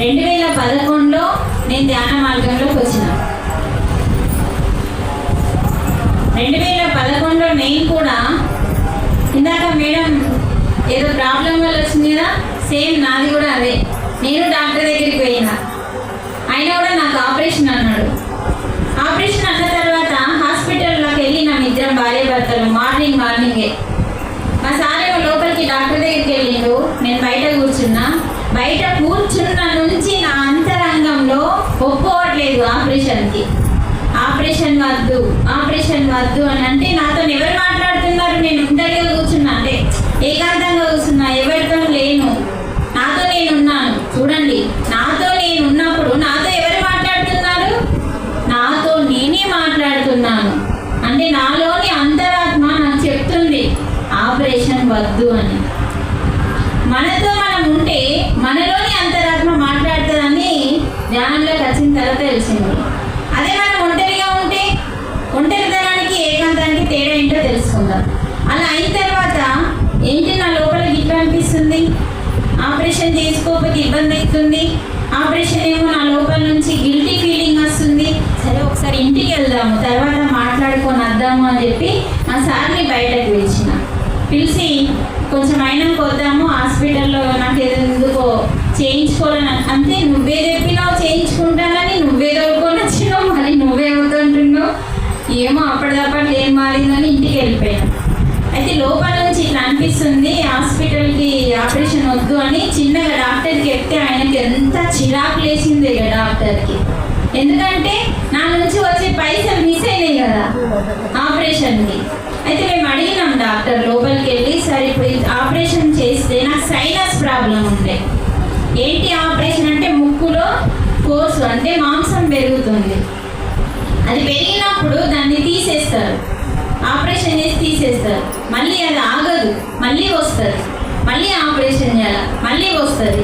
2011లో నేను ధ్యాన మార్గంలోకి వచ్చిన. 2011లో నేను కూడా ఇందాక మేడం ఏదో ప్రాబ్లం వల్ల వచ్చింది కదా, సేమ్ నాది కూడా అదే. నేను డాక్టర్ దగ్గరికి పోయినా, అయినా కూడా నాకు ఆపరేషన్ అన్నాడు. ఆపరేషన్ అన్న తర్వాత హాస్పిటల్లోకి వెళ్ళినాం ఇద్దరం భార్య భర్తలు. మార్నింగే మా సార్ ఏమో లోపలికి డాక్టర్ దగ్గరికి వెళ్ళిండు, నేను బయట కూర్చున్నా. బయట కూర్చున్న నుంచి నా అంతరంగంలో ఒప్పుకోవట్లేదు ఆపరేషన్ వద్దు అని. అంటే నాతో ఎవరు మాట్లాడుతున్నారు? నేను ఒంటరిగా కూర్చున్నా, అంటే ఏకాంతంగా కూర్చున్నా, ఎవరితో లేను, నాతో నేనున్నాను. చూడండి, నాతో నేను ఉన్నప్పుడు నాతో ఎవరు మాట్లాడుతున్నారు? నాతో నేనే మాట్లాడుతున్నాను. అంటే నాలోని అంతరాత్మ నాకు చెప్తుంది ఆపరేషన్ వద్దు అని. మనతో మనం ఉంటే మనలోని అంతరాత్మ మాట్లాడుతుందని ధ్యానంలోకి వచ్చిన తర్వాత తెలిసింది. అదే మనం ఒంటరిగా ఉంటే ఒంటరితనానికి ఏకాంతానికి తేడా ఏంటో తెలుసుకుందాం. అలా అయిన తర్వాత ఏంటి నా లోపల గిట్లా అనిపిస్తుంది, ఆపరేషన్ చేసుకోకపోతే ఇబ్బంది అవుతుంది, ఆపరేషన్ ఏమో నా లోపల నుంచి గిల్టీ ఫీలింగ్ వస్తుంది. సరే ఒకసారి ఇంటికి వెళ్దాము, తర్వాత మాట్లాడుకొని వద్దాము అని చెప్పి మా సార్ని బయటకు పిలిచి కొంచెం అయినాక వద్దాము, హాస్పిటల్లో నాకు ఎందుకో చేయించుకోవాలని. అంతే, నువ్వే చెప్పినావు చేయించుకుంటానని, నువ్వే తోడుకొని వచ్చినావు, మళ్ళీ నువ్వే అవుతుంటున్నావు. ఏమో అప్పటిదప్పటి ఏం మారిందని ఇంటికి వెళ్ళిపోయాను. అయితే లోపల నుంచి ఇట్లా అనిపిస్తుంది, హాస్పిటల్కి ఆపరేషన్ వద్దు అని చిన్నగా డాక్టర్కి చెప్తే ఆయనకి ఎంత చిరాకు లేచింది ఇక డాక్టర్కి. ఎందుకంటే నా నుంచి వచ్చే పైసలు మిస్ అయినాయి కదా ఆపరేషన్కి. అయితే మేము అడిగినాం డాక్టర్ లోపలికి వెళ్ళి, సరే ఇప్పుడు ఆపరేషన్ చేస్తే నాకు సైనస్ ప్రాబ్లం ఉండే. ఏంటి ఆపరేషన్ అంటే ముక్కులో కోర్సు అంటే మాంసం పెరుగుతుంది, అది పెరిగినప్పుడు దాన్ని తీసేస్తారు, ఆపరేషన్ చేసి తీసేస్తారు. మళ్ళీ అది ఆగదు, మళ్ళీ వస్తుంది, మళ్ళీ ఆపరేషన్ చేయాలి, మళ్ళీ వస్తుంది.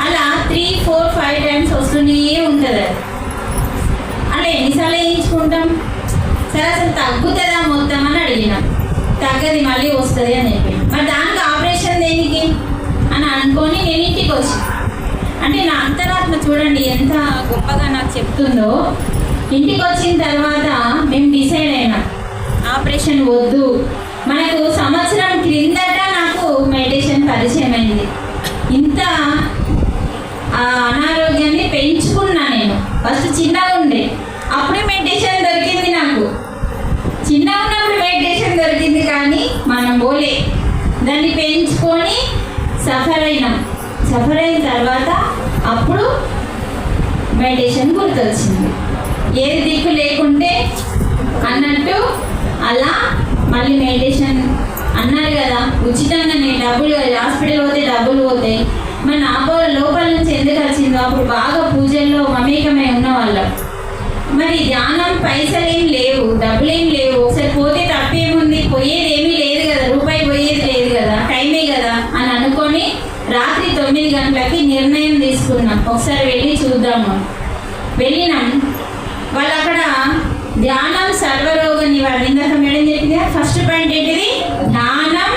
అలా 3, 4, 5 టైమ్స్ వస్తూనే ఉంటుంది. అలా ఎన్నిసార్లు వేయించుకుంటాం? సరే అసలు తగ్గుతుందా మొత్తం అని అడిగినాం. తగ్గది, మళ్ళీ వస్తుంది అని చెప్పి. మరి దానికి ఆపరేషన్ దేనికి అని అనుకొని నేను ఇంటికి వచ్చి, అంటే నా అంతరాత్మ చూడండి ఎంత గొప్పగా నాకు చెప్తుందో. ఇంటికి వచ్చిన తర్వాత మేము డిసైడ్ అయినాం ఆపరేషన్ వద్దు. మనకు సంవత్సరం క్రిందట నాకు మెడిటేషన్ పరిచయం అయింది. ఇంత అనారోగ్యాన్ని పెంచుకున్నా నేను. ఫస్ట్ చిన్నగా ఉండే, అప్పుడే మెడిటేషన్ దొరికింది నాకు. చిన్నగా ఉన్నప్పుడు మెడిటేషన్ దొరికింది, కానీ మనం పోలే, దాన్ని పెంచుకొని సఫర్ అయిన తర్వాత అప్పుడు మెడిటేషన్ గుర్తొచ్చింది. ఏది దిక్కు లేకుంటే అన్నట్టు అలా మళ్ళీ మెడిటేషన్ అన్నారు కదా, ఉచితంగా నేను డబ్బులు హాస్పిటల్ పోతే డబ్బులు పోతాయి, మరి నా లోపల నుంచి ఎందుకు వచ్చిందో. అప్పుడు బాగా పూజల్లో మమేకమై ఉన్న వాళ్ళం. మరి ధ్యానం పైసలు ఏం లేవు, డబ్బులు ఏం లేవు, ఒకసారి పోతే తప్పేముంది, పోయేది ఏమీ లేదు కదా, రూపాయి పోయేది లేదు కదా, టైమే కదా అని అనుకొని రాత్రి 9 గంటలకి నిర్ణయం తీసుకున్నాం ఒకసారి వెళ్ళి చూద్దాము. వెళ్ళినాం. వాళ్ళు అక్కడ ధ్యానం సర్వరోగ నివారణ, ఇందాక మేడం చెప్పింది ఫస్ట్ పాయింట్ ఏంటిది? ధ్యానం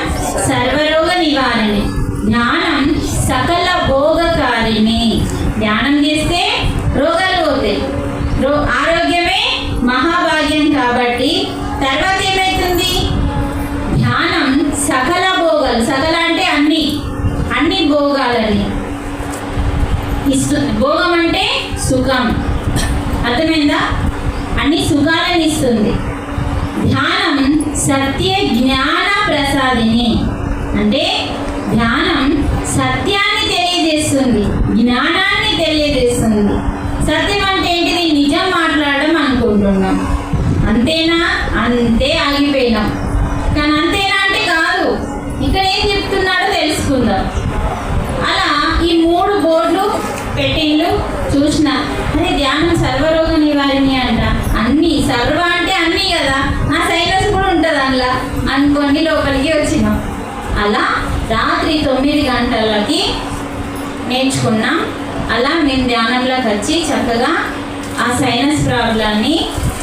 సర్వరోగ నివారణి, జ్ఞానం సకల భోగకారిణి. ధ్యానం చేస్తే రోగాలు పోతాయి, ఆరోగ్యమే మహాభాగ్యం. కాబట్టి తర్వాత ఏమవుతుంది? ధ్యానం సకల భోగాలు, సకల అంటే అన్ని భోగాలని ఇస్తుంది. భోగం అంటే సుఖం, అర్థమైందా? అన్ని సుఖాలను ఇస్తుంది. ధ్యానం సత్య జ్ఞాన ప్రసాదిని, అంటే ధ్యానం సత్యాన్ని తెలియజేస్తుంది, జ్ఞానాన్ని తెలియజేస్తుంది. సత్యం అంటే ఏంటిది? నిజం మాట్లాడడం అనుకుంటున్నాం, అంతేనా? అంతే ఆగిపోయినాం. కానీ అంతేనా అంటే కాదు, ఇక్కడ ఏం చెప్తున్నాడో తెలుసుకుందాం. అలా ఈ 3 బోర్డులు పెట్టిండ్లు చూసిన, అదే ధ్యానం సర్వరోగ నివారణి అంట. అన్ని సర్వ అంటే అన్నీ కదా, నా సైనస్ కూడా ఉంటుంది అందులో అనుకోండి. లోపలికి వచ్చినాం. అలా రాత్రి 9 గంటలకి నేర్చుకున్నాం. అలా మేము ధ్యానంలోకి వచ్చి చక్కగా ఆ సైనస్ ప్రాబ్లాన్ని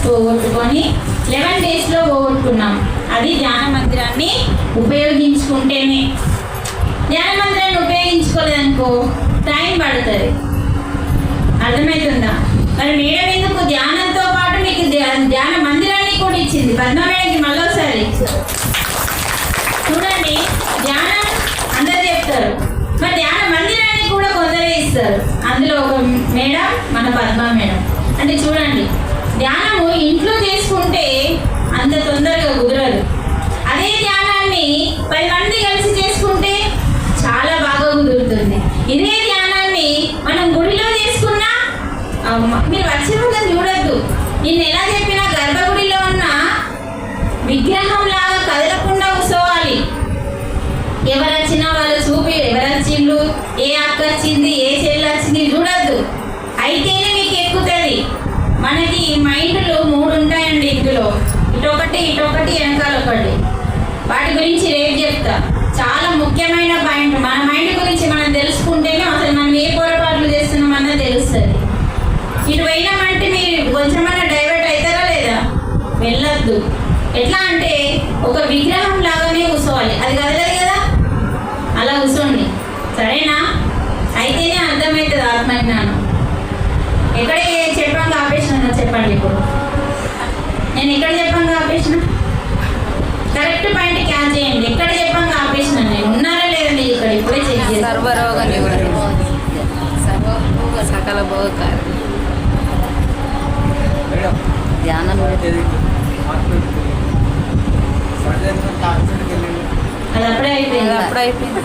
పోగొట్టుకొని 11 డేస్లో పోగొట్టుకున్నాం. అది ధ్యాన మందిరాన్ని ఉపయోగించుకుంటేనే. ధ్యాన మందిరాన్ని ఉపయోగించుకోలేదనుకో టైం పడుతుంది. అర్థమవుతుందా? మరి మేడం ఎందుకు ధ్యానంతో పాటు మీకు ధ్యాన మందిరాన్ని కూడా ఇచ్చింది. పద్మ మేడంకి మళ్ళీ ఒకసారి చూడండి. ధ్యానం అందరు చెప్తారు, మరి ధ్యాన మందిరాన్ని కూడా కొందరే ఇస్తారు. అందులో ఒక మేడం మన పద్మ మేడం. అంటే చూడండి, ధ్యానము ఇంట్లో చేసుకుంటే అంత తొందరగా కుదరదు. అదే ధ్యానాన్ని 10 మంది కలిసి చేసుకుంటే చాలా బాగా కుదురుతుంది. ఇదే ధ్యానాన్ని మనం గుడిలో చేసుకున్నా మీరు వచ్చే వాళ్ళని చూడద్దు. నేను ఎలా చెప్పినా గర్భగుడిలో ఉన్న విగ్రహం లాగా కదలకుండా కూర్చోవాలి. ఎవరు వచ్చినా వాళ్ళు చూపి ఎవరు వచ్చిండు, ఏ అక్క వచ్చింది, ఏ చెల్లి వచ్చింది చూడద్దు. అయితేనే మీకు ఎక్కుతుంది. మనకి మైండ్లు 3 ఉంటాయండి ఇందులో, ఇటొకటి వెనకాల ఒకటి. వాటి గురించి రేపు చెప్తా. చాలా ముఖ్యమైన పాయింట్. మన మైండ్ గురించి మనం తెలుసుకుంటేనే అసలు మనం ఏ పొరపాట్లు చేస్తున్నామన్నది తెలుస్తుంది. ఇటు పోయినామంటే మీరు కొంచెమన్నా డైవర్ట్ అవుతారా లేదా? వెళ్ళొద్దు. ఎట్లా అంటే ఒక విగ్రహం లాగానే కూర్చోవాలి. అది కదలదు కదా, అలా కూర్చోండి. సరేనా? అయితేనే అర్థమవుతుంది ఆత్మజ్ఞానం. ఎక్కడ చెప్పంగా ఆపేసిన చెప్పండి. ఇప్పుడు నేను ఎక్కడ చెప్పంగా ఆపేసిన? కరెక్ట్ పాయింట్ క్యాచ్ చేయండి. ఎక్కడ చెప్పంగా ఆపేసిన? నేను ఉన్నారా లేదండి ఇక్కడ? ఇప్పుడే చెక్ చేయండి. సర్వరోగ నివారణ, సర్వభోగ సకల భోగకారి ధ్యానం. అది అప్పుడే అయిపోయింది.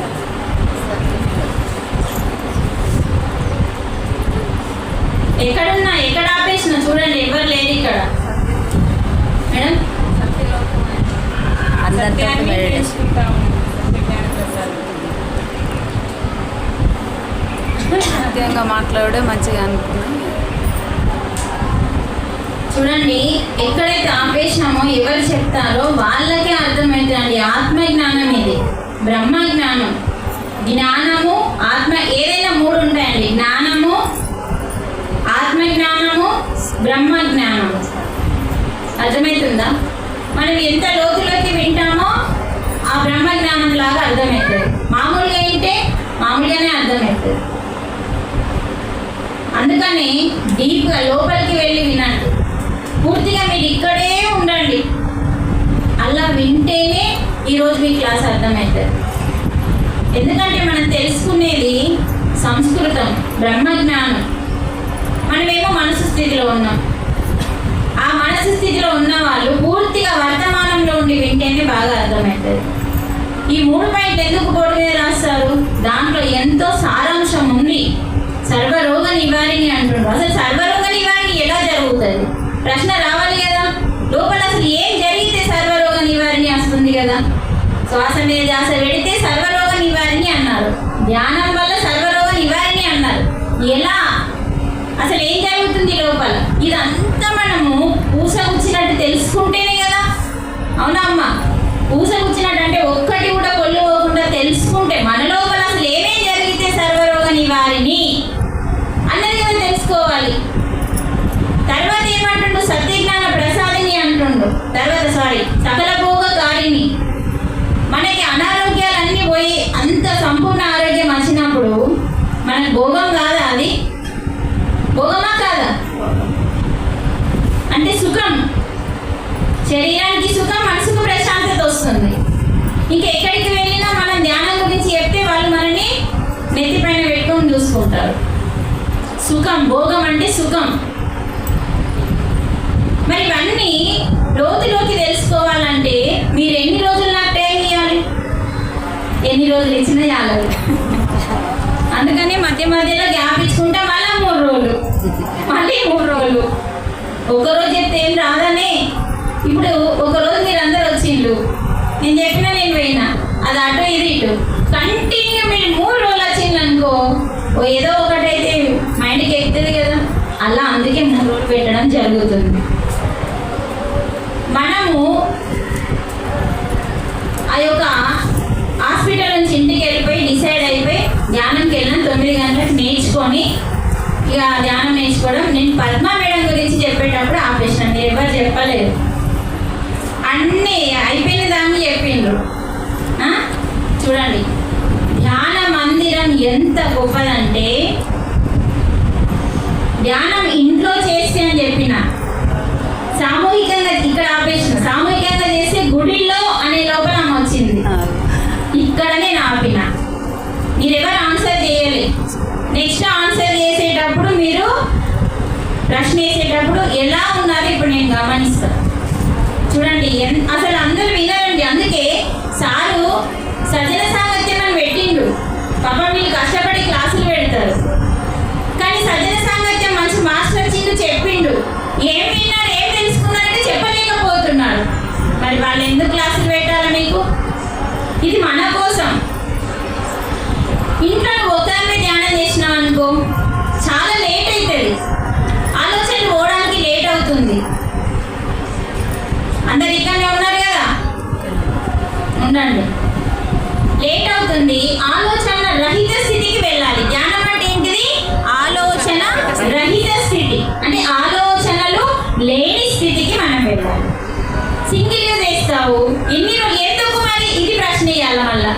ఎక్కడ ఆపేసిన చూడండి. ఎవరు లేరు ఇక్కడ మేడం. సత్యంగా మాట్లాడే మంచిగా అనుకున్నాను. చూడండి, ఎక్కడైతే ఆపేసినామో ఎవరు చెప్తారో వాళ్ళకే అర్థమవుతుందండి. ఆత్మజ్ఞానం ఇది, బ్రహ్మజ్ఞానం. జ్ఞానము, ఆత్మ, ఏదైనా 3 ఉంటాయండి. జ్ఞానము, ఆత్మజ్ఞానము, బ్రహ్మజ్ఞానము. అర్థమవుతుందా? మనం ఎంత లోతులోకి వింటామో ఆ బ్రహ్మజ్ఞానం లాగా అర్థమవుతుంది. మామూలుగా వింటే మామూలుగానే అర్థమవుతుంది. అందుకని డీప్గా లోపలికి వెళ్ళి వినండి. పూర్తిగా మీరు ఇక్కడే ఉండండి. అలా వింటేనే ఈరోజు మీ క్లాస్ అర్థమవుతుంది. ఎందుకంటే మనం తెలుసుకునేది సంస్కృతం, బ్రహ్మజ్ఞానం. మనమేమో మనసు స్థితిలో ఉన్నాం. ఆ మనసు స్థితిలో ఉన్న వాళ్ళు పూర్తిగా వర్తమానంలో ఉండి వింటేనే బాగా అర్థమవుతుంది. ఈ 3 పాయింట్లు ఎందుకు బోర్డు మీద రాస్తారు? దాంట్లో ఎంతో సారాంశం ఉంది. సర్వరోగ నివారిణి అంటుండ్రు. అసలు సర్వరోగ నివారిణి ఎలా జరుగుతుంది? ప్రశ్న రావాలి కదా. లోపల అసలు ఏం జరిగితే సర్వరోగ నివారిణి వస్తుంది కదా. శ్వాస మీద ధ్యాస పెడితే సర్వరోగ నివారిణి అన్నారు. ధ్యానం వల్ల సర్వరోగ నివారిణి అన్నారు. ఎలా, అసలు ఏం జరుగుతుంది లోపల? ఇదంతా మనము పూసగుచ్చినట్టు తెలుసుకుంటేనే కదా. అవునా అమ్మ? పూసగుచ్చినట్టు అంటే ఒక్కటి కూడా కొల్లు పోకుండా తెలుసుకుంటే మన లోపల అసలు ఏమేం జరిగితే సర్వరోగ నివారిణి అన్నది మనం తెలుసుకోవాలి. తర్వాత ఏమంటుండు? సత్యజ్ఞాన ప్రసాదిని అంటుండు. తర్వాత సకల భోగకారిణి. మనకి అనారోగ్యాలన్నీ పోయి అంత సంపూర్ణ ఆరోగ్యం వచ్చినప్పుడు మనకు భోగం కాదా? అది భోగమా కాదా? అంటే సుఖం, శరీరానికి సుఖం, మనసుకు ప్రశాంతత వస్తుంది. ఇంకెక్కడికి వెళ్ళినా మనం ధ్యానం గురించి చెప్తే వాళ్ళు మనని నెత్తిపైన పెట్టుకొని చూసుకుంటారు. సుఖం, భోగం అంటే సుఖం. మరి ఇవన్నీ లోతులోకి తెలుసుకోవాలంటే మీరు ఎన్ని రోజులు నాకు టైం ఇవ్వాలి? ఎన్ని రోజులు ఇచ్చినా చాలదు. అందుకని మధ్య మధ్యలో గ్యాప్ ఇచ్చుకుంటే మళ్ళీ 3 రోజులు, మళ్ళీ 3 రోజులు. ఒకరోజు చెప్తే ఏం రాదనే. ఇప్పుడు ఒకరోజు మీరు అందరు వచ్చిండ్రు, నేను చెప్పినా నేను పోయినా, అది అటు ఇది ఇటు కంటిన్యూ మీరు 3 రోజులు వచ్చిండ్రు అనుకో, ఏదో ఒకటైతే మైండ్కి ఎక్కుతుంది కదా. అలా అందుకే 3 రోజులు పెట్టడం జరుగుతుంది. మనము ఆ యొక్క హాస్పిటల్ నుంచి ఇంటికి వెళ్ళిపోయి డిసైడ్ అయిపోయి ధ్యానంకి వెళ్ళిన 9 గంటలకు నేర్చుకొని ఇక ధ్యానం నేర్చుకోవడం. నేను పద్మ మేడం గురించి చెప్పేటప్పుడు ఆపేసిన, మీరు ఎవరు చెప్పలేదు. అన్నీ అయిపోయిన దాన్ని చెప్పిండ్రు. చూడండి, ధ్యాన మందిరం ఎంత గొప్పదంటే నెక్స్ట్ ఆన్సర్ చేసేటప్పుడు మీరు ప్రశ్న వేసేటప్పుడు ఎలా ఉన్నారు ఇప్పుడు నేను గమనిస్తాను. చూడండి అసలు అందరూ వినారండి. అందుకే సారు సజన సాంగత్యం అని పెట్టిండు. పాప వీళ్ళు కష్టపడి క్లాసులు పెడతారు, కానీ సజన సాంగత్యం మంచి మాస్టర్ వచ్చిండు, చెప్పిండు. ఏం విన్నారు, ఏం తెలుసుకున్నారంటే చెప్పలేకపోతున్నాడు. మరి వాళ్ళు ఎందుకు క్లాసులు పెట్టాలి మీకు? ఇది మన కోసం. ఇంట్లో ఒకరిని ధ్యానం చేసినాం అనుకో చాలా లేట్ అవుతుంది, ఆలోచనలు పోవడానికి లేట్ అవుతుంది. అందరు ఇక్కడనే ఉన్నారు కదా, ఉండండి. లేట్ అవుతుంది, ఆలోచన రహిత స్థితికి వెళ్ళాలి. ధ్యానం అంటే ఏంటిది? ఆలోచన రహిత స్థితి, అంటే ఆలోచనలు లేని స్థితికి మనం వెళ్ళాలి. సింగిల్గా చేస్తావు ఎన్ని రోజులు, ఎందుకు మరి? ఇది ప్రశ్న ఇవ్వాలి. మళ్ళా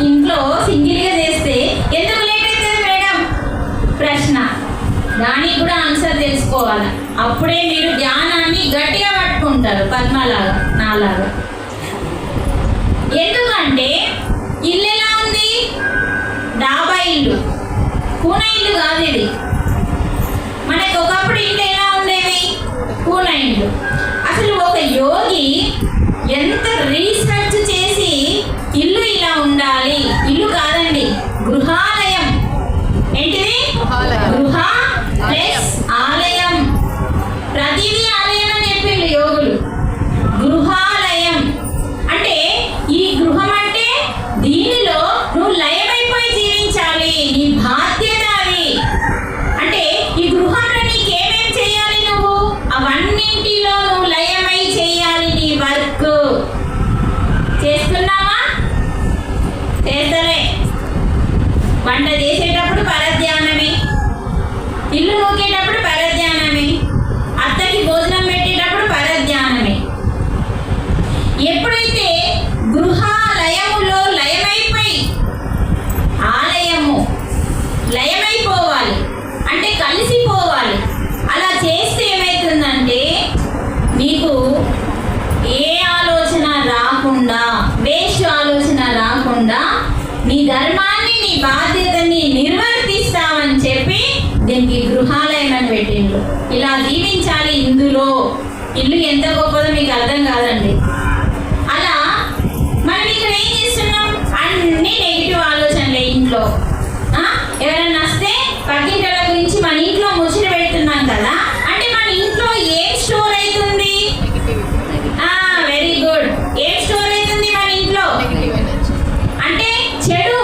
ఇంట్లో సింగిల్గా చేస్తే ఎందుకు లేట్ అవుతుంది మేడం ప్రశ్న, దానికి కూడా ఆన్సర్ తెలుసుకోవాలి. అప్పుడే మీరు ధ్యానాన్ని గట్టిగా పట్టుకుంటారు, పద్మలాగా నాలాగా. ఎందుకంటే ఇల్లు ఎలా ఉంది? డాబా ఇల్లు, కూన ఇల్లు కాదు ఇది. మనకి ఒకప్పుడు ఇల్లు ఎలా ఉండేవి? కూన ఇల్లు. అసలు ఒక యోగి ఎంత రీసెర్చ్ చేసి ఇల్లు ఇలా ఉండాలి, ఇల్లు కాదండి గృహాలయం. ఏంటిది? గృహ ప్లస్ ఆలయం. ప్రతిదీ ఆలయం అని చెప్పిండు యోగులు. గృహాలయం అంటే ఈ గృహం అంటే దీనిలో నువ్వు లయమైపోయి జీవించాలి, నీ బాధ్యత అది. అంటే ఈ గృహంలో నీకేమేం చేయాలి? నువ్వు అవన్నింటిలో నువ్వు లయమై చేయాలి నీ వర్క్. చేస్తున్నావా? చేస్తలే. వంట చేసేటప్పుడు పరధ్యానమే, ఇల్లు నూకేటప్పుడు పరధ్యానమే, అత్తకి భోజనం పెట్టేటప్పుడు పరధ్యానమే. ఎప్పుడైతే గృహాలయములో లయమైపోయి ఆలయము లయమైపోవాలి అంటే కలిసిపోవాలి. అలా చేస్తే ఏమవుతుందంటే నీకు ఏ ఆలోచన రాకుండా, వేస్ట్ ఆలోచన రాకుండా నీ ధర్మాన్ని, నీ బాధ్యతని నిర్వర్తిస్తావని చెప్పి దీనికి గృహాలయం అని పెట్టిండ్రు. ఇలా జీవించాలి ఇందులో. ఇల్లు ఎంత గొప్పదో మీకు అర్థం కాదండి. అలా మనం ఇక్కడ ఏం చేస్తున్నాం? అన్ని నెగిటివ్ ఆలోచనలే ఇంట్లో. ఎవరైనా వస్తే పక్కింటల గురించి మన ఇంట్లో ముచ్చట పెడుతున్నాం కదా, అంటే మన ఇంట్లో ఏం స్టోర్ అవుతుంది? Very good. ఏం స్టోర్ అవుతుంది మన ఇంట్లో? అంటే చెడు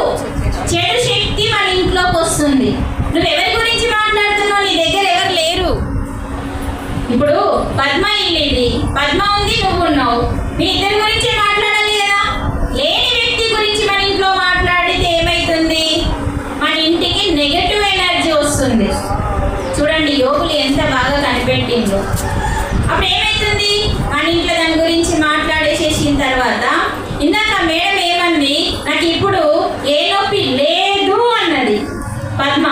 శక్తి మన ఇంట్లోకి వస్తుంది. నువ్వు ఎవరి గురించి మాట్లాడుతున్నావు? నీ దగ్గర ఎవరు లేరు. ఇప్పుడు పద్మ ఇల్లు ఇది, పద్మ ఉంది, నువ్వు ఉన్నావు, మీ ఇద్దరి గురించి మాట్లాడాలి కదా. లేని వ్యక్తి గురించి మన ఇంట్లో మాట్లాడితే ఏమైతుంది? మన ఇంటికి నెగటివ్ ఎనర్జీ వస్తుంది. చూడండి యోగులు ఎంత బాగా కనిపెట్టిండ్రు. అప్పుడు ఏమైతుంది? మన ఇంట్లో దాని గురించి మాట్లాడేసేసిన తర్వాత ఇందాక మేడం ఏమంది? నాకు ఇప్పుడు ఏ నొప్పి లేదు అన్నది పద్మ.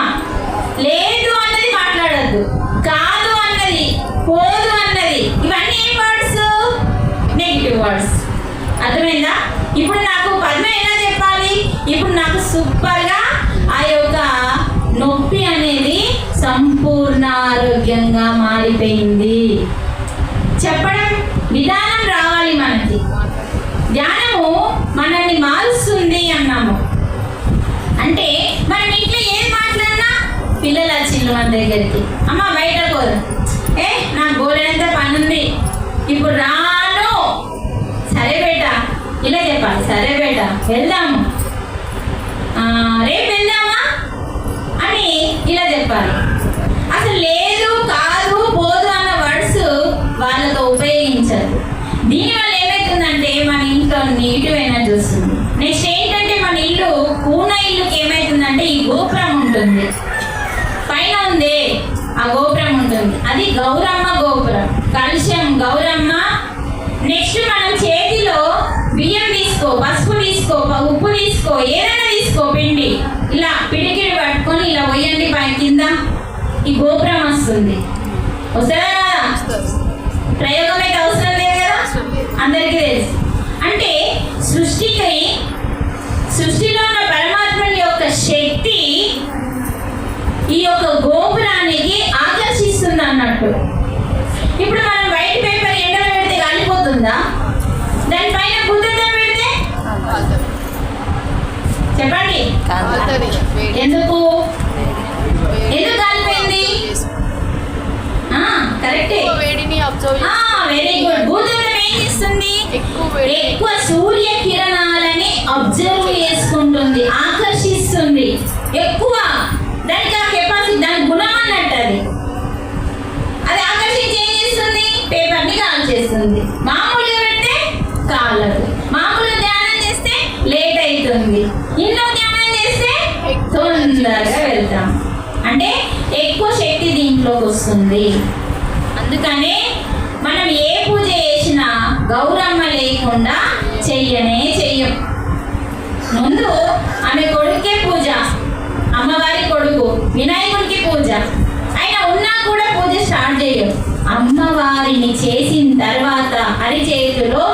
లేదు అన్నది మాట్లాడద్దు, కాదు అన్నది, పోదు అన్నది, ఇవన్నీ ఏం వర్డ్స్? Negative words. అర్థమైందా? ఇప్పుడు నాకు పద్మ ఎలా చెప్పాలి? ఇప్పుడు నాకు సూపర్గా ఆ యొక్క నొప్పి అనేది సంపూర్ణ ఆరోగ్యంగా మారిపోయింది. చెప్పడం విధానం రావాలి మనకి. ధ్యానము మనల్ని మారుస్తుంది అన్నాము. అంటే మనం ఇంట్లో ఏది మాట్లాడినా పిల్లలు వచ్చిండ్రు మన దగ్గరికి, అమ్మ బయట పోదు, నాకు బోలెడంత పని ఉంది, ఇప్పుడు రాను. సరే బేట, ఇలా చెప్పాలి. సరే బేట వెళ్దాము, రేపు వెళ్దామా అని ఇలా చెప్పాలి. అసలు లేదు, కాదు, పోదు అన్న వర్డ్స్ వాళ్ళతో ఉపయోగించదు. దీనివల్ల ఏమవుతుందంటే మన ఇంట్లో నెగిటివ్ ఎనర్జీ వస్తుంది. నెక్స్ట్ ఏంటంటే మన ఇల్లు కూన ఇల్లుకి ఏమవుతుందంటే ఈ గోపురం ఉంటుంది, పైన ఉంది ఆ గోపురం ఉంటుంది, అది గౌరమ్మ గోపురం, కలుషం గౌరమ్మ. నెక్స్ట్ మనం చేతిలో బియ్యం తీసుకో, పసుపు తీసుకో, ఉప్పు తీసుకో, ఏదైనా తీసుకో, పిండి, ఇలా పిడికిడి పట్టుకొని ఇలా పోయండి పై కింద, ఈ గోపురం వస్తుంది. వస్తుందా? ప్రయోగం అయితే అవసరం లేదు కదా, అందరికీ తెలుసు. అంటే సృష్టిలో ఉన్న పరమాత్మని యొక్క శక్తి ఈ యొక్క గోపురానికి ఆకర్షిస్తుంది అన్నట్టు. ఇప్పుడు మనం వైట్ పేపర్ ఎండలో పెడితే కాలిపోతుందా? దానిపైన భూతద్దం పెడితే చెప్పండి ఎందుకు ఎందుకు కాలిపోయింది? కరెక్టే, వెరీ గుడ్. భూతద్దం ఏం చేస్తుంది? ఎక్కువ సూర్య కిరణాలని అబ్జర్వ్ చేసుకుంటుంది, ఆకర్షిస్తుంది. ఎక్కువ దానికి ఆ కెపాసిటీ, దాని గుణం అన్నట్టు అది ఆకర్షించి ఏం చేస్తుంది? పేపర్ని కాల్చేస్తుంది. మామూలుగా పెడితే కాలదు. మామూలుగా ధ్యానం చేస్తే లేట్ అవుతుంది. ఇంట్లో ధ్యానం చేస్తే తొందరగా వెళ్తాం. అంటే ఎక్కువ శక్తి దీంట్లోకి వస్తుంది. అందుకనే మనం ఏ పూజ చేసినా గౌరమ్మ లేకుండా చెయ్యం. ముందు ఆమె కొడుకే పూజ, అమ్మవారి కొడుకు వినాయకుడికి పూజ. అయినా ఉన్నా కూడా పూజ స్టార్ట్ చేయం. అమ్మవారిని చేసిన తర్వాత అరిచేతిలో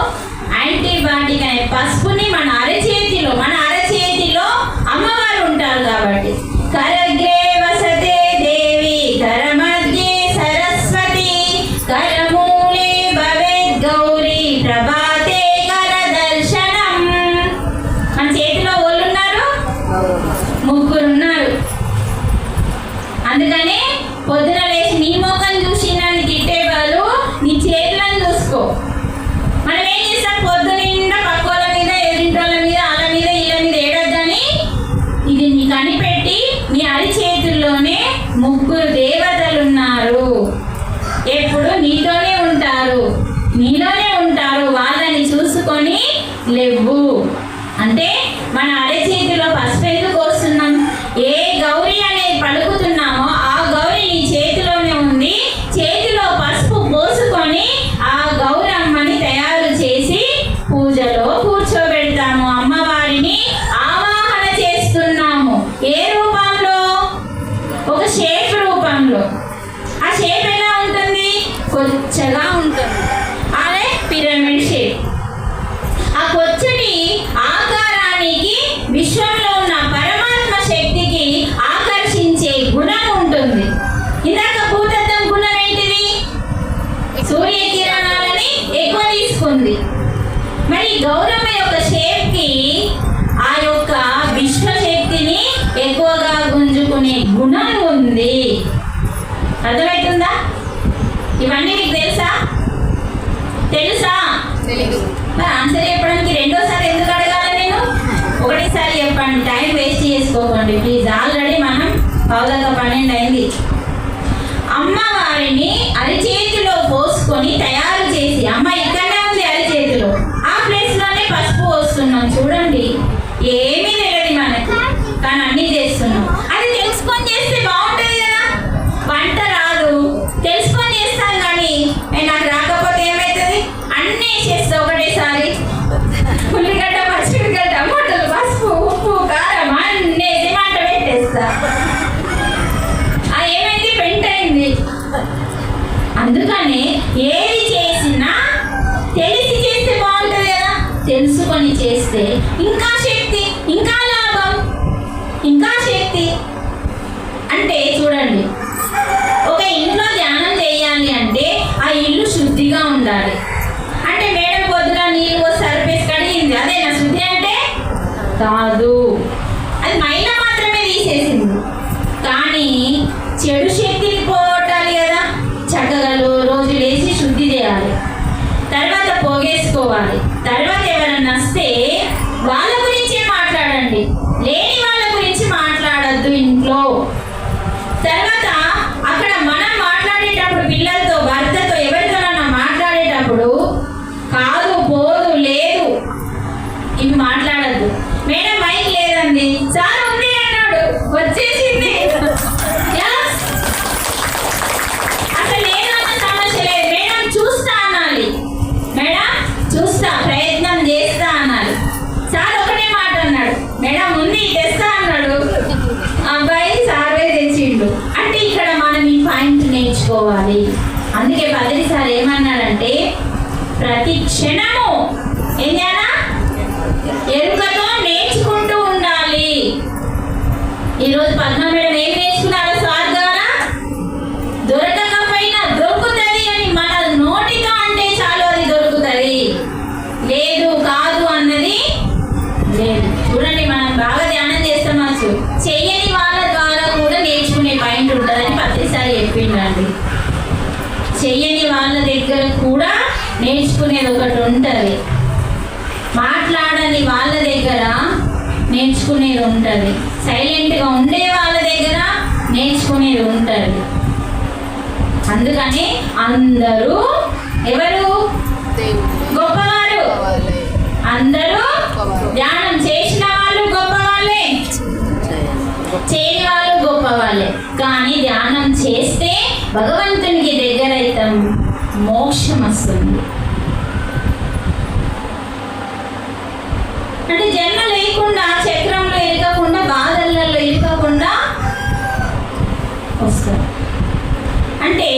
యాంటీబయాటిక్ అనే పసుపుని మన అరచేతిలో అమ్మవారు ఉంటారు కాబట్టి కరగ్రే వసతే దేవి కరమధ్యే సరస్వతి కరమూలే భవేత్ గౌరీ ప్రభాతే కర దర్శనం. మన చేతిలో వాళ్ళున్నారు, ముగ్గురున్నారు. అందుకనే పొద్దున లేచి నీ ముఖం చూసి నన్ను తిట్టే వాళ్ళు నీ చేతులను చూసుకో. మనం ఏం చేస్తాం? పొద్దు నిండా పక్కోళ్ళ మీద, ఎదురింటోళ్ళ మీద, వాళ్ళ మీద, వీళ్ళ మీద ఏడొద్దని ఇది నీ కనిపెట్టి నీ అరిచేతుల్లోనే ముగ్గురు దేవతలు ఉన్నారు. ఎప్పుడు నీలోనే ఉంటారు. వాళ్ళని చూసుకొని లేవు. అంటే మన అరచేతిలో పసుపు ఎందుకు వస్తున్నాం? ఏ గౌరీ అనేది పలుకుతున్నామో ఆ గౌరీ నీ చేతిలోనే ఉంది. చేతిలో పసుపు పోసుకొని ఆ గౌరమ్మని తయారు చేసి పూజలో కూర్చోబెడతాము. అమ్మవారిని ఆవాహన చేస్తున్నాము. ఏ రూపంలో? ఒక షేప్ రూపంలో. ఆ షేప్ ఎలా ఉంటుంది? కొచ్చగా ఉంటుంది. అదే పిరమిడ్ షేప్. ఆ కొచ్చటి ఆకారానికి విశ్వంలో ఉన్న పరమాత్మ శక్తికి ఆకర్షించే గుణం ఉంటుంది. ఇందాక భూతద్దం గుణం ఏంటిది? సూర్యకిరణాలని ఎక్కువ తీసుకుంది. మరి గౌరమ్మ యొక్క షేప్కి ఆ యొక్క విశ్వశక్తిని ఎక్కువగా గుంజుకునే గుణం ఉంది. అర్థమవుతుందా? ఇవన్నీ మీకు తెలుసా? మరి ఆన్సర్ చెప్పడానికి రెండోసారి ఎందుకు అడగాలి నేను? ఒకటేసారి చెప్పండి, టైం వేస్ట్ చేసుకోకండి ప్లీజ్. ఆల్రెడీ మనం 11:12 అయింది. అమ్మవారిని అరిచేతిలో పోసుకొని తయారు చేసి, అమ్మ ఇక్కడనే ఉంది అరిచేతిలో, ఆ ప్లేస్లోనే పసుపు పోస్తున్నాం. చూడండి, ఏమీ తెలియదు మనకు, కానీ అన్నీ చేస్తున్నాం. అది తెలుసుకొని చేస్తే బాగుంటుంది కదా. వంట రాదు, తెలుసుకొని చేస్తాం. కానీ నాకు రాకపోతే ఏమవుతుంది? అన్నీ చేస్తా ఒకటేసారి. ఉల్లిగడ్డ, పచ్చిమిరగడ్డ, టమాటాలు, పసుపు, ఉప్పు, కారం అన్నేసి మంట పెట్టేస్తా. ఏమైంది? పెంటైంది. అందుకని ఏది చేసినా తెలిసి చేస్తే బాగుంటుంది కదా. తెలుసుకొని చేస్తే ఇంకా శక్తి, ఇంకా లాభం, ఇంకా శక్తి. అంటే చూడండి, ఒక ఇంట్లో ధ్యానం చేయాలి అంటే ఆ ఇల్లు శుద్ధిగా ఉండాలి. అంటే మేడం పొద్దున నీళ్ళు సర్ఫేస్ కడిగింది, అదేనా శుద్ధి అంటే? కాదు, అది మైల మాత్రమే తీసేసింది. కానీ చెడు శక్తిని పోగొట్టాలి కదా. చక్కగా రోజు లేచి శుద్ధి చేయాలి, తర్వాత పోగేసుకోవాలి. తర్వాత ఎవరన్నా వస్తే వాళ్ళ గురించే మాట్లాడండి, లేని వాళ్ళ గురించి మాట్లాడద్దు ఇంట్లో. తర్వాత అక్కడ మనం మాట్లాడేటప్పుడు పిల్లలతో, భర్తతో, ఎవరితోనన్నా మాట్లాడేటప్పుడు కాదు, పోదు, లేదు ఇవి మాట్లాడద్దు. మేడం మైక్ లేదండి, సార్ ఉంది అన్నాడు, వచ్చేసింది. అసలు లేదు అన్న సమస్య లేదు. మేడం చూస్తా అనాలి, మేడం చూస్తా, ప్రయత్నం చేస్తా అనాలి. సార్ ఒకటే మాట అన్నాడు, మేడం ఉంది తెస్తా అన్నాడు. అబ్బాయి సార్వే తెచ్చిండు. అంటే ఇక్కడ మనం ఈ పాయింట్ నేర్చుకోవాలి. అందుకే బదిలీ సార్ ఏమన్నాడంటే, ప్రతి క్షణము ఏం చేయాలా? ఎరుకతో నేర్చుకుంటూ ఉండాలి. ఈరోజు పద్మ మేడం ఏం నేర్చుకున్నారో దగ్గర కూడా నేర్చుకునేది ఒకటి ఉంటుంది, మాట్లాడని వాళ్ళ దగ్గర నేర్చుకునేది ఉంటుంది, సైలెంట్గా ఉండే వాళ్ళ దగ్గర నేర్చుకునేది ఉంటుంది. అందుకని అందరూ ఎవరు గొప్పవారు, అందరూ ధ్యానం చేసిన వాళ్ళు గొప్పవాళ్ళే, చేయని వాళ్ళు గొప్పవాళ్ళే. కానీ ధ్యానం చేస్తే భగవంతునికి దగ్గర అవుతాం, మోక్షం వస్తుంది. అంటే జన్మ లేకుండా, చక్రంలో ఇరకకుండా, బాధలలో ఇరకకుండా వస్తారు. అంటే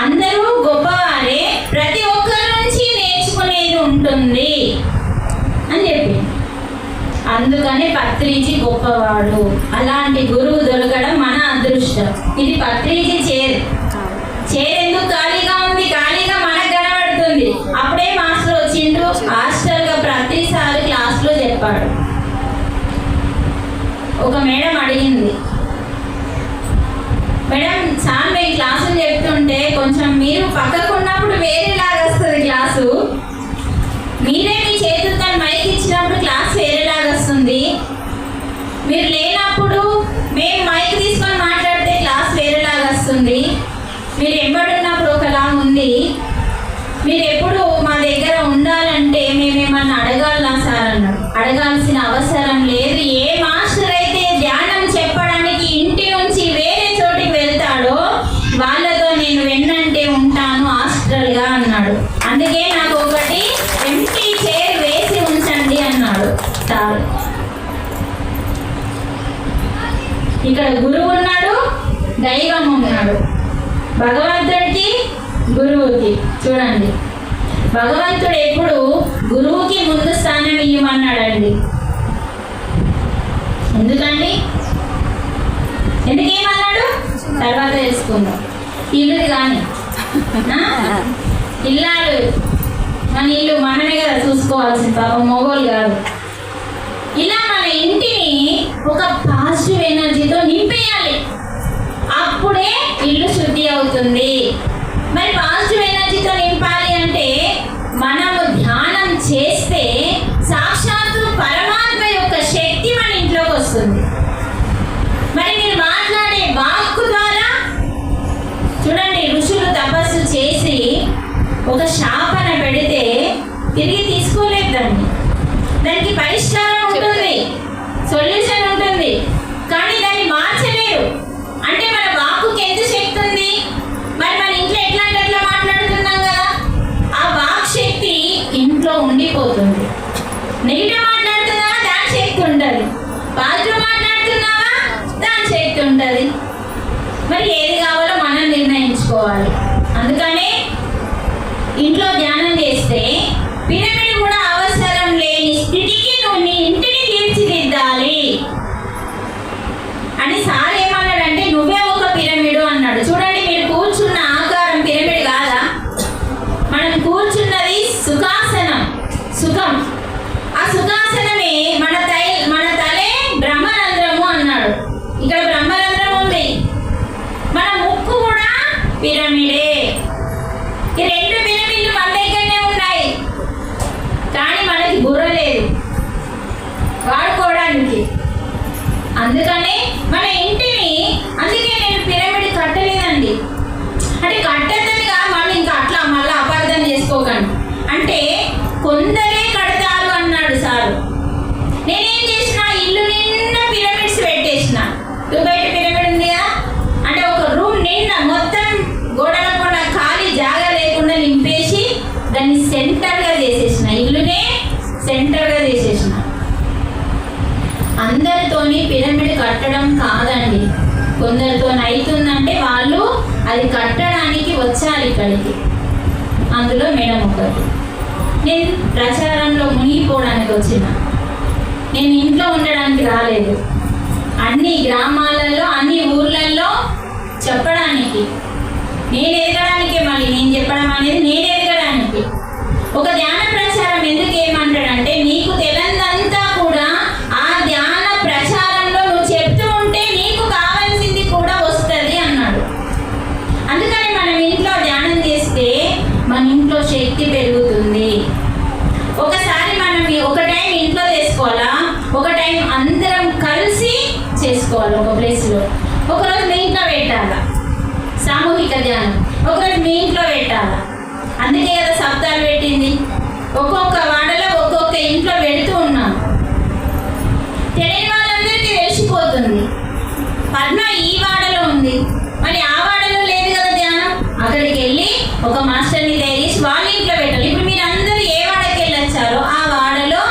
అందరూ గొప్పవారే, ప్రతి ఒక్కరి నుంచి నేర్చుకునేది ఉంటుంది అని చెప్పి. అందుకని పత్రిజీ గొప్పవాడు. అలాంటి గురువు దొరకడం మన అదృష్టం. ఇది పత్రిజీ చేరు ఎందుకు ఖాళీగా ఉంది? ఖాళీగా మనకు కనబడుతుంది. అప్పుడే మాస్టర్ వచ్చిండు, హాస్టల్గా ప్రతిసారి క్లాస్లో చెప్పాడు. ఒక మేడం అడిగింది, మేడం సార్ మేము క్లాసులు చెప్తుంటే కొంచెం మీరు పక్కకు ఉన్నప్పుడు వేరేలాగా వస్తుంది క్లాసు, మీరే మీ చేతులతో మైక్ ఇచ్చినప్పుడు క్లాస్ వేరేలాగా వస్తుంది, మీరు లేనప్పుడు మేము మైక్ తీసుకొని మాట్లాడితే క్లాస్ వేరేలాగా వస్తుంది, మీరు ఎంబడున్నప్పుడు ఒకలా ఉంది, మీరు ఎప్పుడు మా దగ్గర ఉండాలంటే మేమేమన్నా అడగాలనా సార్ అన్నాడు. అడగాల్సిన అవసరం లేదు. ఏ మాస్టర్ అయితే ధ్యానం చెప్పడానికి ఇంటి నుంచి వేరే చోటికి వెళ్తాడో వాళ్ళతో నేను వెన్నంటే ఉంటాను హాస్టల్గా అన్నాడు. అందుకే నాకు ఒకటి ఎంటీ చైర్ వేసి ఉంచండి అన్నాడు సార్. ఇక్కడ గురువు ఉన్నాడు, దైవం ఉన్నాడు. భగవంతుడికి గురువుకి చూడండి, భగవంతుడు ఎప్పుడు గురువుకి ముందు స్థానం ఇవ్వమన్నాడండి. ఎందుకండి? ఎందుకేమన్నాడు తర్వాత తెలుసుకుందాం. ఇల్లుది కానీ ఇల్లాలు మన ఇల్లు మనమే కదా చూసుకోవాల్సింది, పాపం మొగోలు కాదు. ఇలా మన ఇంటిని ఒక పాజిటివ్ ఎనర్జీతో నింపేయాలి, అప్పుడే ఇల్లు శుద్ధి అవుతుంది. మరి పాజిటివ్ ఎనర్జీతో నింపాలి అంటే మనము ధ్యానం చేస్తే సాక్షాత్తు పరమాత్మ యొక్క శక్తి మన ఇంట్లోకి వస్తుంది. మరి మీరు మాట్లాడే వాక్కు ద్వారా చూడండి, ఋషులు తపస్సు చేసి ఒక శాపన పెడితే తిరిగి తీసుకోలేదు దాన్ని. దానికి పరిష్కారం ఉంటుంది, సొల్యూషన్ ఉంటుంది, కానీ దాన్ని మార్చలేరు. అంటే మన వాక్కుకి ఎంత శక్తి ఉంది? మరి మన ఇంట్లో ఎట్లా మాట్లాడుతున్నాం కదా, ఆ వాక్ శక్తి ఇంట్లో ఉండిపోతుంది. నెగిటివ్ మాట్లాడుతున్నావా, దాని శక్తి ఉంటుంది. పాజిటివ్ మాట్లాడుతున్నావా, దాని శక్తి ఉంటుంది. మరి ఏది కావాలో మనం నిర్ణయించుకోవాలి. అందుకనే ఇంట్లో ధ్యానం చేస్తే పిరమిడ్ కూడా అవసరం లేని స్థితికి నువ్వు నీ ఇంటిని తీర్చిదిద్దాలి అని సార్ ఏమన్నాడంటే, నువ్వే ఒక పిరమిడ్ అన్నాడు. చూడండి, మీరు కూర్చున్న ఆకారం పిరమిడ్ కాదా? మనం కూర్చున్నది సుఖాసనం, సుఖం. ఆ సుఖాసనమే మన తలే బ్రహ్మరంధ్రము అన్నాడు. ఇక్కడ బ్రహ్మరంధ్రం ఉంది. మన ముక్కు కూడా పిరమిడే. ఈ రెండు పిరమిడ్లు మన దగ్గరనే ఉన్నాయి, కానీ మనకి బుర్ర లేదు వాడుకోవడానికి. అందుకనే మన ఇంటిని, అందుకే నేను పిరమిడ్ కట్టలేదండి. అంటే కట్టేదని మళ్ళీ ఇంకా అట్లా మళ్ళీ అపార్థం చేసుకోకండి. అంటే కొందరే కడతారు అన్నాడు సారు. నేనేం చేసిన, ఇల్లు నిండా పిరమిడ్స్ పెట్టేసిన. బయట పిరమిడ్ ఉంది కదా, అంటే ఒక రూమ్ నిండా మొత్తం గోడల కూడా ఖాళీ జాగా లేకుండా నింపేసి దాన్ని సెంటర్గా చేసేసిన, ఇల్లునే సెంటర్గా చేసేసిన. అందరితోని పిరమిడ్ కట్టడం కాదండి, కొందరితో అవుతుందంటే వాళ్ళు అది కట్టడానికి వచ్చారు ఇక్కడికి. అందులో మేడం ఒకటి. నేను ప్రచారంలో మునిగిపోవడానికి వచ్చిన, నేను ఇంట్లో ఉండడానికి రాలేదు. అన్ని గ్రామాలలో, అన్ని ఊర్లలో చెప్పడానికి, నేను ఎదగడానికే. మళ్ళీ నేను చెప్పడం అనేది నేను ఎదగడానికి. ఒక ధ్యాన ప్రచారం ఎందుకు ఏమంటాడంటే, నీకు తెలియదంతా కూడా ఆ ధ్యాన ప్రచారంలో నువ్వు చెప్తూ ఉంటే నీకు కావాల్సింది కూడా వస్తుంది అన్నాడు. అందుకని మనం ఇంట్లో ధ్యానం చేస్తే మన శక్తి పెరుగుతుంది. ఒకసారి మనం ఒక టైం ఇంట్లో చేసుకోవాలా, ఒక టైం అందరం కలిసి చేసుకోవాలి. ఒక ప్లేస్లో ఒకరోజు మీ ఇంట్లో పెట్టాలా సామూహిక ధ్యానం, ఒకరోజు మీ ఇంట్లో పెట్టాలా. అందుకే కదా సప్తాలు పెట్టింది. ఒక్కొక్క వాడలో ఒక్కొక్క ఇంట్లో పెడుతూ ఉన్నాం. తెలియని వాళ్ళందరికీ తెలిసిపోతుంది. పద్మ ఈ వాడలో ఉంది, మరి ఆ వాడలో లేదు కదా ధ్యానం. అక్కడికి వెళ్ళి ఒక మాస్టర్ని తయారీసి వాళ్ళ ఇంట్లో పెట్టాలి. ఇప్పుడు మీరు అందరూ ఏ వాడకి వెళ్ళొచ్చారో ఆ వాడలో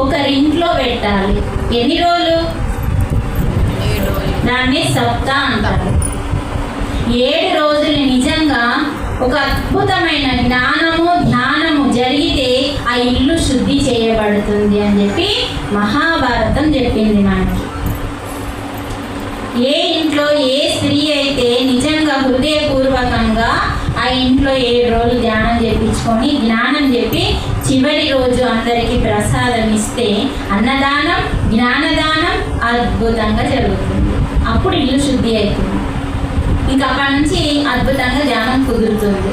ఒకరింట్లో పెట్టాలి. ఎన్ని రోజులు? 7 రోజులు. దాన్ని సప్తా అంటారు. 7 రోజులు నిజంగా ఒక అద్భుతమైన జ్ఞానము ధ్యానము జరిగితే ఆ ఇల్లు శుద్ధి చేయబడుతుంది అని చెప్పి మహాభారతం చెప్పింది మనకి. ఏ ఇంట్లో ఏ స్త్రీ అయితే నిజంగా హృదయపూర్వకంగా ఆ ఇంట్లో 7 రోజులు ధ్యానం చేయించుకొని జ్ఞానం చెప్పి చివరి రోజు అందరికీ ప్రసాదం ఇస్తే అన్నదానం జ్ఞానదానం అద్భుతంగా జరుగుతుంది. అప్పుడు ఇల్లు శుద్ధి అవుతుంది. ఇంకా అక్కడి నుంచి అద్భుతంగా ధ్యానం కుదురుతుంది.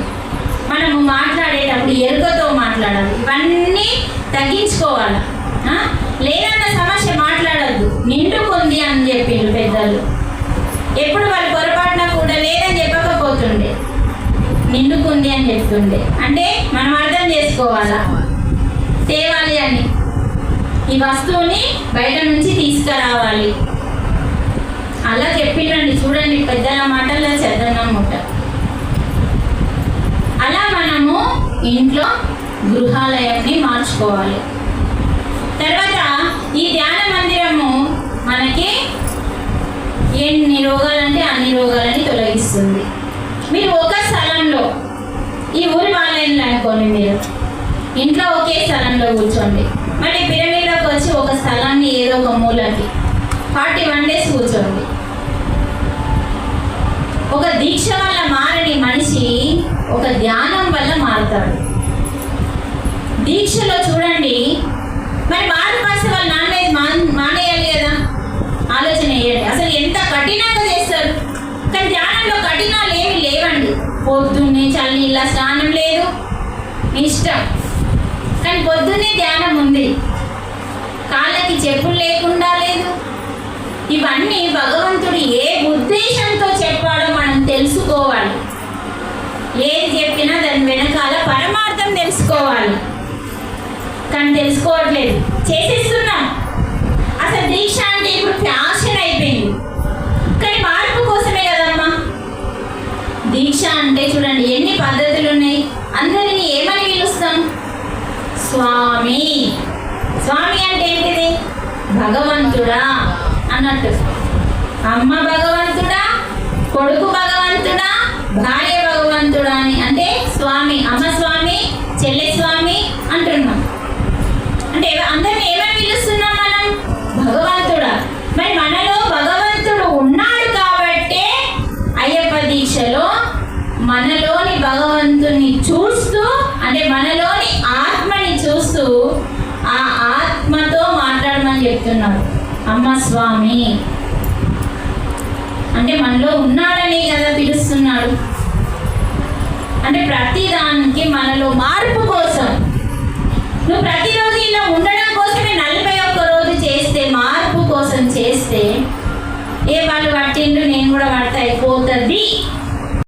మనము మాట్లాడేటప్పుడు ఎరుకతో మాట్లాడాలి. ఇవన్నీ తగ్గించుకోవాలి. లేదన్న సమస్య మాట్లాడద్దు. నిండుకుంది అని చెప్పిండు పెద్దలు. ఎప్పుడు వాళ్ళు పొరపాటున కూడా లేదని చెప్పకపోతుండే, నిండుకుంది అని చెప్తుండే. అంటే మనం అర్థం చేసుకోవాలా, తేవాలి అని. ఈ వస్తువుని బయట నుంచి తీసుకురావాలి అలా చెప్పిండండి. చూడండి పెద్దల మాటల్లో చదవడం ముట్ట. అలా మనము ఇంట్లో గృహాలయాన్ని మార్చుకోవాలి. తర్వాత ఈ ధ్యాన మందిరము మనకి ఎన్ని రోగాలంటే అన్ని రోగాలని తొలగిస్తుంది. మీరు ఒక స్థలంలో, ఈ ఊరి వాళ్ళని అనుకోండి, మీరు ఇంట్లో ఒకే స్థలంలో కూర్చోండి. మళ్ళీ పిరమిడ్లోకి వచ్చి ఒక స్థలాన్ని ఏదో ఒక మూలకి 41 days కూర్చోండి. ఒక దీక్ష వల్ల మారని మనిషి ఒక ధ్యానం వల్ల మారుతాడు. దీక్షలో చూడండి, మరి మారు కాస్త వాళ్ళు నాన్ వెజ్ మానేయాలి కదా, ఆలోచన వేయండి. అసలు ఎంత కఠినంగా చేస్తారు. కానీ ధ్యానంలో కఠినాలు ఏమి లేవండి. పొద్దున్నే చల్లనీళ్ళ స్నానం లేదు, ఇష్టం. కానీ పొద్దున్నే ధ్యానం ఉంది. కాళ్ళకి చెప్పులు లేకుండా లేదు. ఇవన్నీ భగవంతుడు ఏ ఉద్దేశంతో చెప్పాడో మనం తెలుసుకోవాలి. ఏది చెప్పినా దాని వెనకాల పరమార్థం తెలుసుకోవాలి. కానీ తెలుసుకోవట్లేదు, చేసేస్తున్నాం. అసలు దీక్ష అంటే ఇప్పుడు ఫ్యాషన్ అయిపోయింది. కానీ మార్పు కోసమే కదమ్మా దీక్ష అంటే. చూడండి ఎన్ని పద్ధతులు ఉన్నాయి. అందరినీ ఏమని పిలుస్తాం? స్వామి. స్వామి అంటే ఏంటిది? భగవంతుడా అన్నట్టు. అమ్మ భగవంతుడా, కొడుకు భగవంతుడా, భార్య భగవంతుడా అని అంటే స్వామి. అమ్మ స్వామి, చెల్లె స్వామి అంటున్నాం. అంటే అందరిని ఏమని పిలుస్తున్నాం మనం? భగవంతుడా. మరి మనలో భగవంతుడు ఉన్నాడు కాబట్టే అయ్యప్ప దీక్షలో మనలోని భగవంతుని చూస్తూ, అంటే మనలోని ఆత్మని చూస్తూ ఆ ఆత్మతో మాట్లాడమని చెప్తున్నారు. అమ్మ స్వామి అంటే మనలో ఉన్నాడని కదా